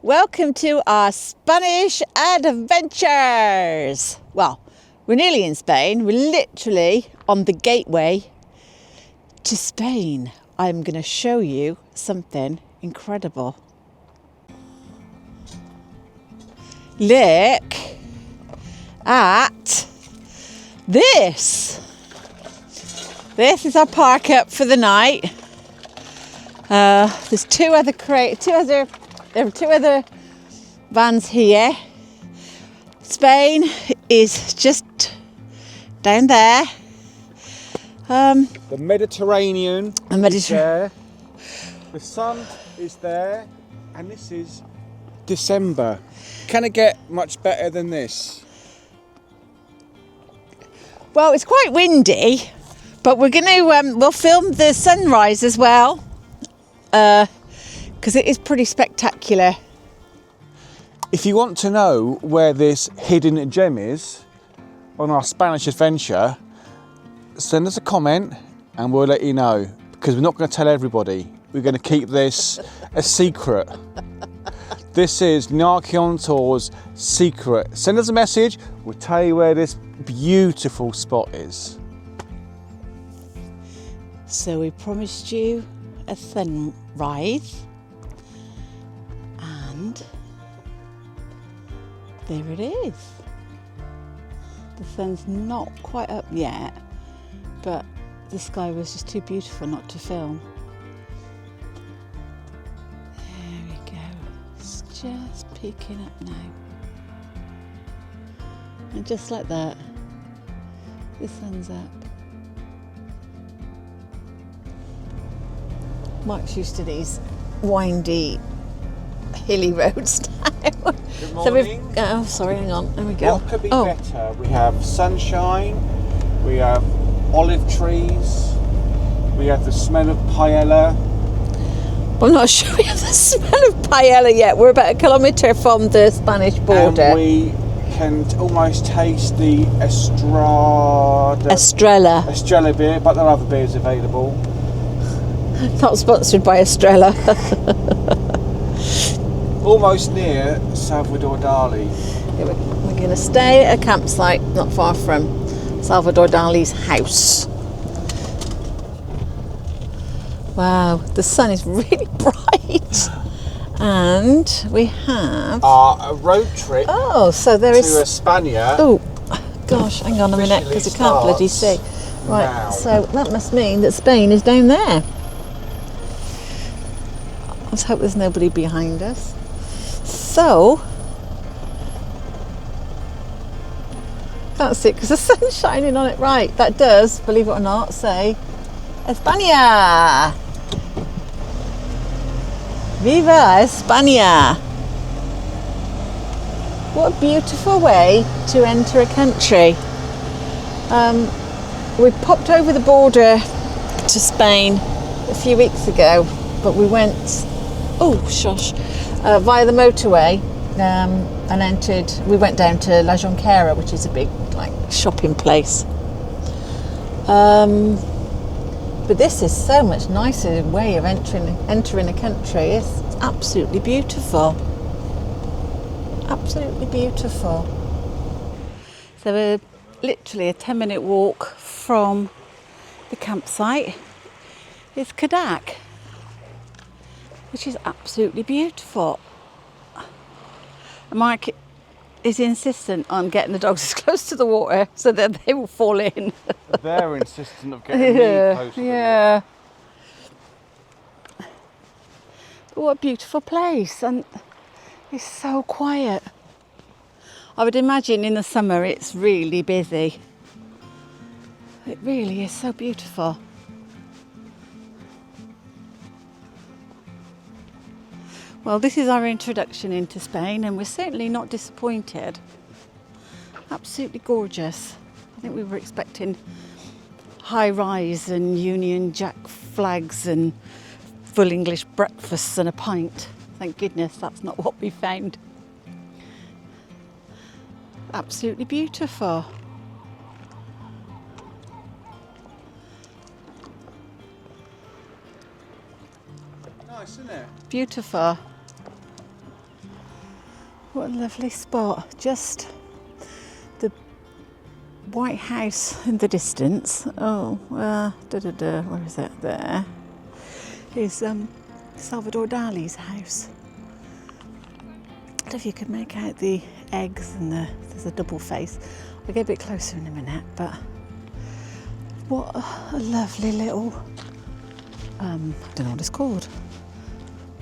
Welcome to our Spanish adventures. Well, we're nearly in Spain. We're literally on the gateway to Spain. I'm going to show you something incredible. Look at this. This is our park up for the night. There's two other vans here. Spain is just down there. The Mediterranean is there. The sun is there, and this is December. Can it get much better than this? Well, it's quite windy, but we're going to we'll film the sunrise as well, because it is pretty spectacular. If you want to know where this hidden gem is on our Spanish adventure, send us a comment and we'll let you know, because we're not going to tell everybody. We're going to keep this a secret. This is Narki on Tour's secret. Send us a message, we'll tell you where this beautiful spot is. So we promised you a sunrise, and there it is. The sun's not quite up yet, but the sky was just too beautiful not to film. There we go. It's just peeking up now. And just like that, the sun's up. Mike's used to these windy, hilly roads now. Good morning. Oh, sorry, hang on. There we go. What could be better? We have sunshine, we have olive trees, we have the smell of paella. I'm not sure we have the smell of paella yet. We're about 1 kilometre from the Spanish border. And we can almost taste the Estrella beer, but there are other beers available. Not sponsored by Estrella. Almost near Salvador Dalí. We're going to stay at a campsite not far from Salvador Dalí's house. Wow, the sun is really bright. And we have a road trip so there is to España. Oh, gosh, hang on a minute, because I can't bloody see. Right, now. so that must mean that Spain is down there. Let's hope there's nobody behind us. So, can't see it because the sun's shining on it. Right, that does, believe it or not, say España. Viva España. What a beautiful way to enter a country. We popped over the border to Spain a few weeks ago, but we went via the motorway and entered. We went down to La Jonquera, which is a big shopping place. But this is so much nicer way of entering a country. It's absolutely beautiful. Absolutely beautiful. So we're literally a 10-minute walk from the campsite. It's Cadaqués, which is absolutely beautiful. Mike is insistent on getting the dogs as close to the water so that they will fall in. They're insistent of getting me close to the water. What a beautiful place, and it's so quiet. I would imagine in the summer it's really busy. It really is so beautiful. Well, this is our introduction into Spain, and we're certainly not disappointed. Absolutely gorgeous. I think we were expecting high rise and Union Jack flags and full English breakfasts and a pint. Thank goodness that's not what we found. Absolutely beautiful. Nice, isn't it? Beautiful. What a lovely spot. Just the White House in the distance. Oh, where is it? There is Salvador Dalí's house. I don't know if you can make out the eggs and there's a double face. I'll get a bit closer in a minute, but what a lovely little, I don't know what it's called.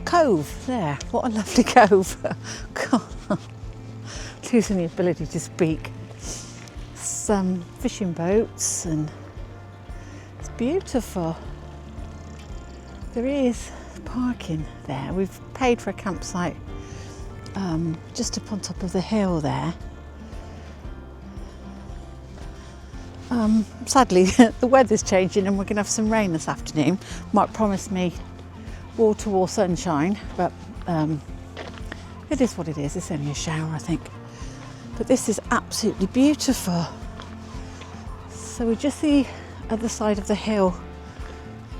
Cove, there, what a lovely cove. God, losing the ability to speak. Some fishing boats and it's beautiful. There is parking there. We've paid for a campsite just up on top of the hill there. Sadly, the weather's changing and we're going to have some rain this afternoon. Mark promised me wall-to-wall sunshine, but it is what it is. It's only a shower, I think. But this is absolutely beautiful. So we're just the other side of the hill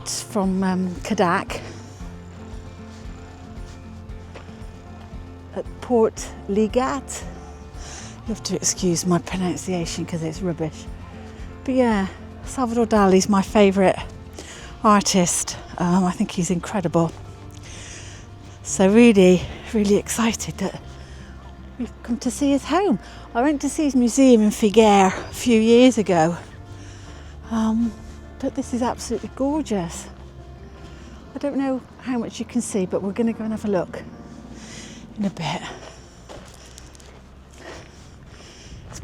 from Cadaqués at Port Lligat. You have to excuse my pronunciation because it's rubbish. But yeah, Salvador Dalí's my favourite artist. I think he's incredible. So really, really excited that we've come to see his home. I went to see his museum in Figueres a few years ago. But this is absolutely gorgeous. I don't know how much you can see, but we're going to go and have a look in a bit.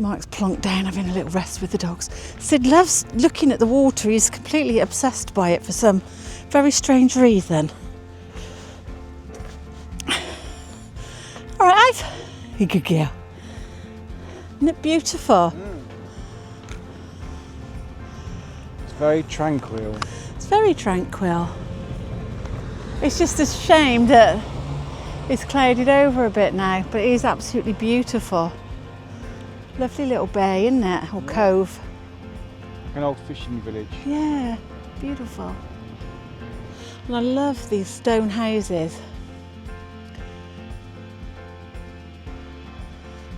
Mark's plonked down having a little rest with the dogs. Sid loves looking at the water. He's completely obsessed by it for some very strange reason. All right, Ive. You good girl. Isn't it beautiful? It's very tranquil. It's very tranquil. It's just a shame that it's clouded over a bit now, but it is absolutely beautiful. Lovely little bay, isn't it? Or cove. An old fishing village. Yeah, beautiful. And I love these stone houses.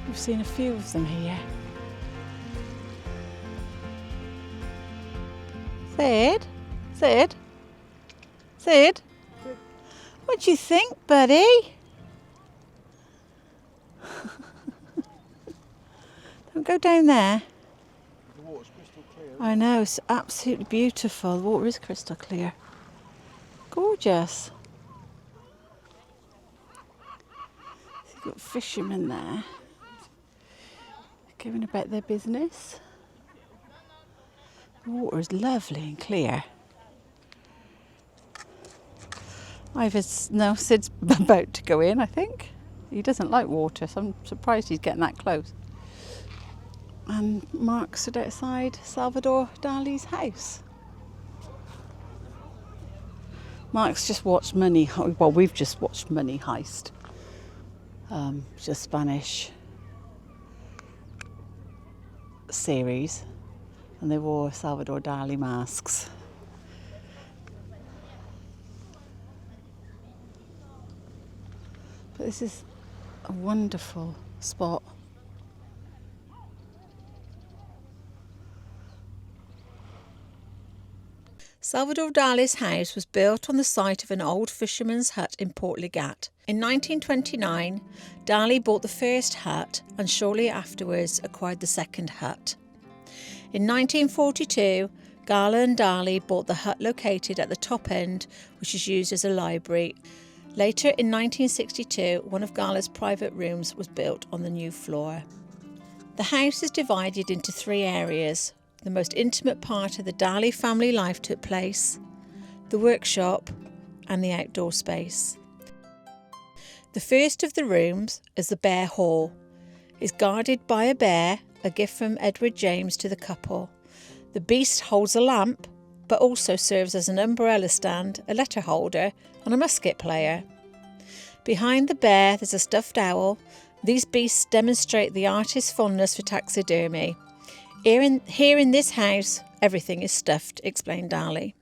We've seen a few of them here. Sid? Sid? Sid? What do you think, buddy? Don't go down there. The water's crystal clear. I know, it's absolutely beautiful. The water is crystal clear. Gorgeous. You've got fishermen there going about their business. The water is lovely and clear. Sid's about to go in, I think. He doesn't like water, so I'm surprised he's getting that close. And Mark stood outside Salvador Dalí's house. Mark's just watched we've just watched Money Heist. It's a Spanish series, and they wore Salvador Dalí masks. But this is a wonderful spot. Salvador Dalí's house was built on the site of an old fisherman's hut in Port Lligat. In 1929, Dalí bought the first hut and shortly afterwards acquired the second hut. In 1942, Gala and Dali bought the hut located at the top end, which is used as a library. Later in 1962, one of Gala's private rooms was built on the new floor. The house is divided into 3 areas. The most intimate part of the Dalí family life took place, the workshop and the outdoor space. The first of the rooms is the bear hall. It's guarded by a bear, a gift from Edward James to the couple. The beast holds a lamp, but also serves as an umbrella stand, a letter holder and a musket player. Behind the bear there's a stuffed owl. These beasts demonstrate the artist's fondness for taxidermy. Here in this house, everything is stuffed, explained Dali.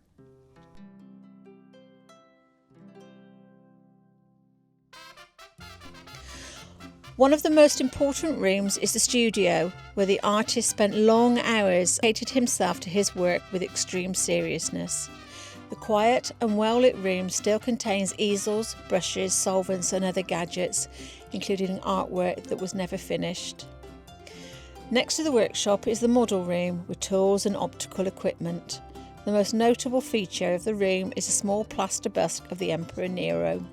One of the most important rooms is the studio, where the artist spent long hours dedicated himself to his work with extreme seriousness. The quiet and well-lit room still contains easels, brushes, solvents and other gadgets, including artwork that was never finished. Next to the workshop is the model room with tools and optical equipment. The most notable feature of the room is a small plaster bust of the Emperor Nero.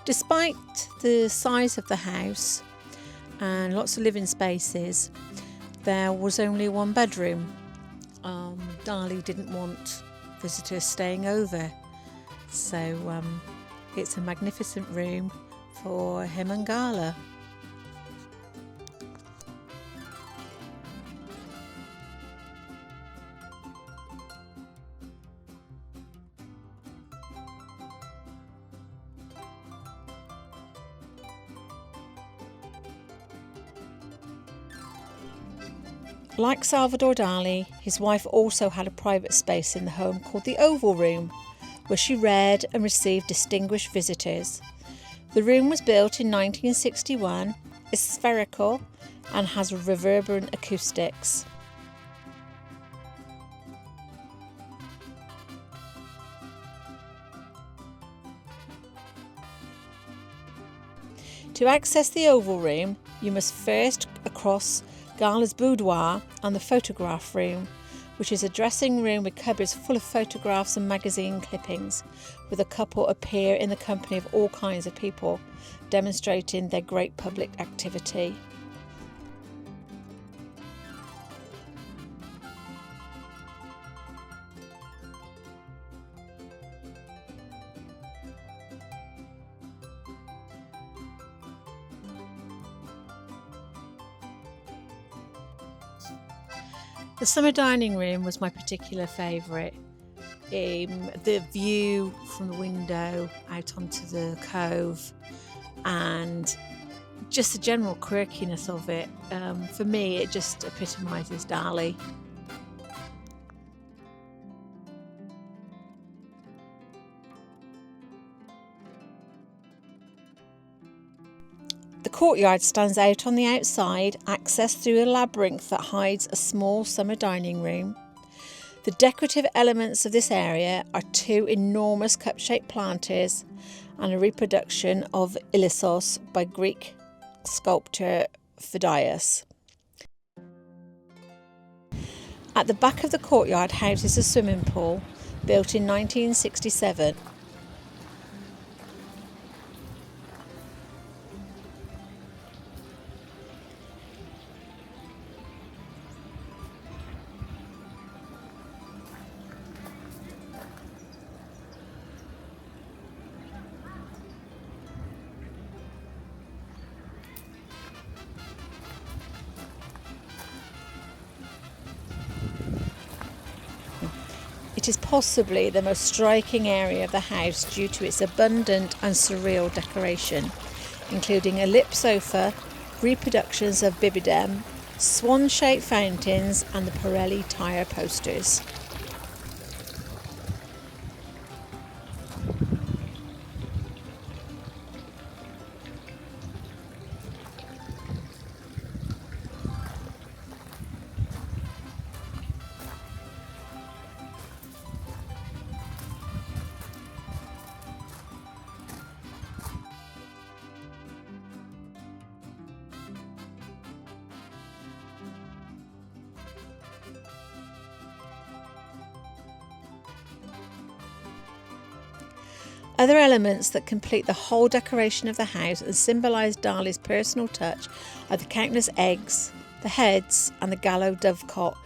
Despite the size of the house and lots of living spaces, there was only one bedroom. Dali didn't want visitors staying over, so it's a magnificent room for him and Gala. Like Salvador Dalí, his wife also had a private space in the home called the Oval Room, where she read and received distinguished visitors. The room was built in 1961, is spherical and has reverberant acoustics. To access the Oval Room, you must first cross Gala's boudoir and the photograph room, which is a dressing room with cupboards full of photographs and magazine clippings, where the couple appear in the company of all kinds of people, demonstrating their great public activity. The summer dining room was my particular favourite. The view from the window out onto the cove and just the general quirkiness of it. For me, it just epitomises Dali. The courtyard stands out on the outside, accessed through a labyrinth that hides a small summer dining room. The decorative elements of this area are two enormous cup-shaped planters and a reproduction of Ilissos by Greek sculptor Phidias. At the back of the courtyard houses a swimming pool built in 1967. It is possibly the most striking area of the house due to its abundant and surreal decoration, including a lip sofa, reproductions of Bibidem, swan-shaped fountains and the Pirelli tyre posters. Other elements that complete the whole decoration of the house and symbolise Dali's personal touch are the countless eggs, the heads and the Gallo dovecot.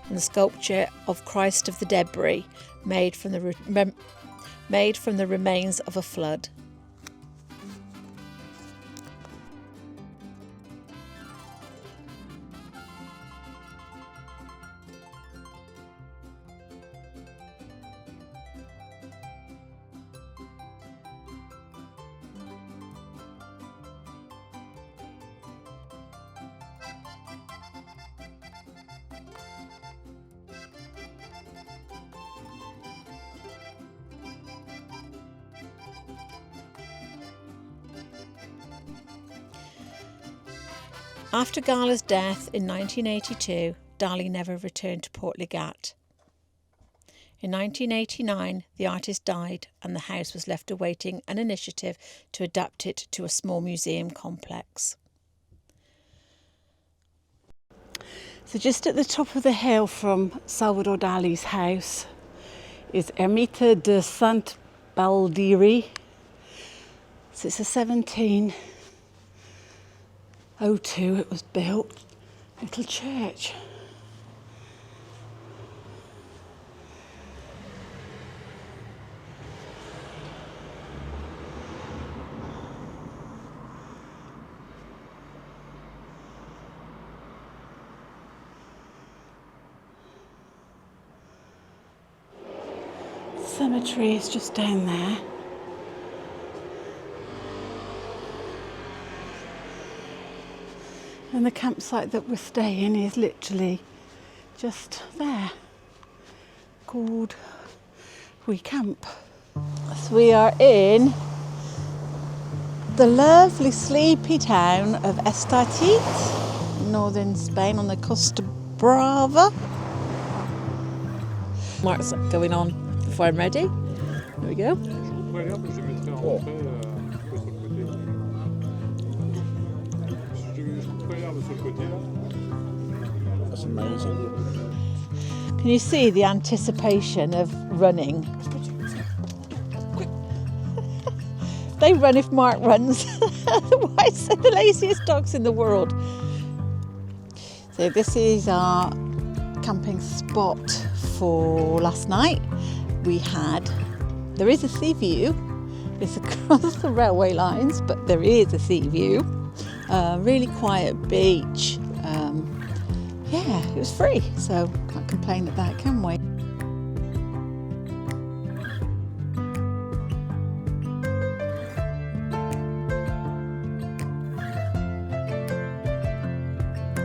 and the sculpture of Christ of the Debris, made from the remains of a flood. After Gala's death in 1982, Dali never returned to Port Lligat. In 1989, the artist died and the house was left awaiting an initiative to adapt it to a small museum complex. So just at the top of the hill from Salvador Dalí's house is Ermita de Sant Baldiri. So it's a 1702 it was built, little church. Cemetery is just down there. And the campsite that we're staying is literally just there, called We Camp. So we are in the lovely sleepy town of Estartit, northern Spain on the Costa Brava. Mark's going on before I'm ready. There we go. That's amazing. Can you see the anticipation of running? They run if Mark runs. Why is they the laziest dogs in the world? So this is our camping spot for last night. There is a sea view. It's across the railway lines, but there is a sea view. Really quiet beach. Yeah, it was free, so can't complain at that, can we?